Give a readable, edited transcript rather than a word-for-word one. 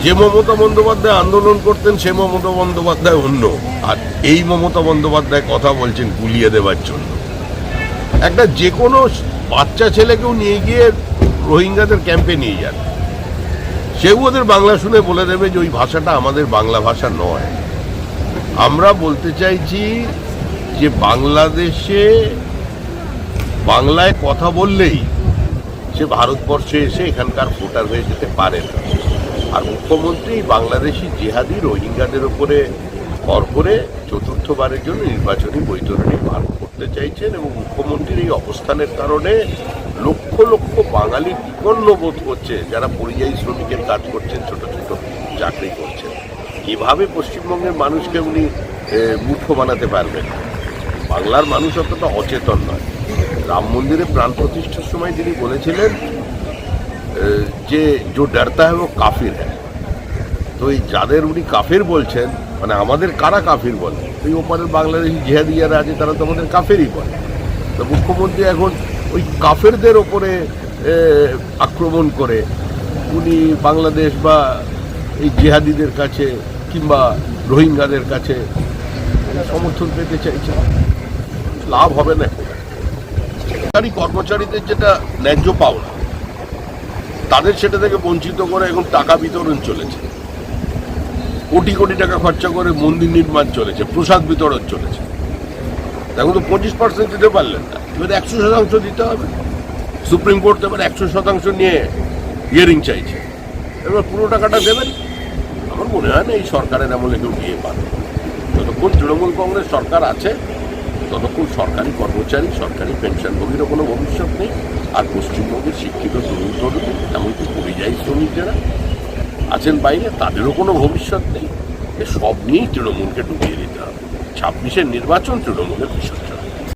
যে মমতা বন্দ্যোপাধ্যায় আন্দোলন করতেন সে মমতা বন্দ্যোপাধ্যায় অন্য, আর এই মমতা বন্দ্যোপাধ্যায় কথা বলছেন গুলিয়ে দেওয়ার জন্য। একটা যে কোনো বাচ্চা ছেলেকেও নিয়ে গিয়ে রোহিঙ্গাদের ক্যাম্পে নিয়ে যান, সেও ওদের বাংলা শুনে বলে দেবে যে ওই ভাষাটা আমাদের বাংলা ভাষা নয়। আমরা বলতে চাইছি যে বাংলাদেশে বাংলায় কথা বললেই সে ভারতবর্ষে এসে এখানকার ভোটার হয়ে যেতে পারে না। আর মুখ্যমন্ত্রী বাংলাদেশি জিহাদি রোহিঙ্গাদের উপরে ভর করে চতুর্থবারের জন্য নির্বাচনী বৈতরণী পার করতে চাইছেন, এবং মুখ্যমন্ত্রীর এই অবস্থানের কারণে লক্ষ লক্ষ বাঙালি বিপন্ন বোধ করছে, যারা পরিযায়ী শ্রমিকের কাজ করছেন, ছোট ছোট চাকরি করছেন। এভাবে পশ্চিমবঙ্গের মানুষকে উনি মূর্খ বানাতে পারবেন। বাংলার মানুষ অতটা অচেতন নয়। রাম মন্দিরে প্রাণ প্রতিষ্ঠার সময় তিনি বলেছিলেন যে জো ডরতা হ্যায় ও কাফির হ্যায়। তো এই যাদের উনি কাফির বলছেন, মানে আমাদের কারা কাফির বলে, এই ওপারের বাংলাদেশি জিহাদি যারা আছে তারা তো আমাদের কাফেরই বলে। তো মুখ্যমন্ত্রী এখন ওই কাফেরদের ওপরে আক্রমণ করে উনি বাংলাদেশ বা এই জিহাদিদের কাছে কিংবা রোহিঙ্গাদের কাছে সমর্থন পেতে চাইছেন। লাভ হবে না। সরকারি কর্মচারীদের যেটা ন্যায্য পাওনা, তাদের সেটা থেকে বঞ্চিত করে এখন টাকা বিতরণ চলেছে, কোটি কোটি টাকা খরচা করে মন্দির নির্মাণ চলেছে, প্রসাদ বিতরণ চলেছে। এখন তো 25% দিতে পারলেন না, এবার 100% দিতে হবে। সুপ্রিম কোর্ট এবার 100% নিয়ে হিয়ারিং চাইছে, এবার পুরো টাকাটা দেবেন। আমার মনে হয় না এই সরকারের আমলে কেউ দিয়ে পারে। যতক্ষণ তৃণমূল কংগ্রেস সরকার আছে ততক্ষণ সরকারি কর্মচারী, সরকারি পেনশনভোগীরও কোনো ভবিষ্যৎ নেই। আর পশ্চিমবঙ্গের শিক্ষিত তরুণ তরুণী, এমনকি পরিযায়ী শ্রমিক যারা আছেন বাইরে, তাদেরও কোনো ভবিষ্যৎ নেই। সব নিয়েই তৃণমূলকে ডুবিয়ে দিতে হবে। 26-এর নির্বাচন তৃণমূলের বিষয়।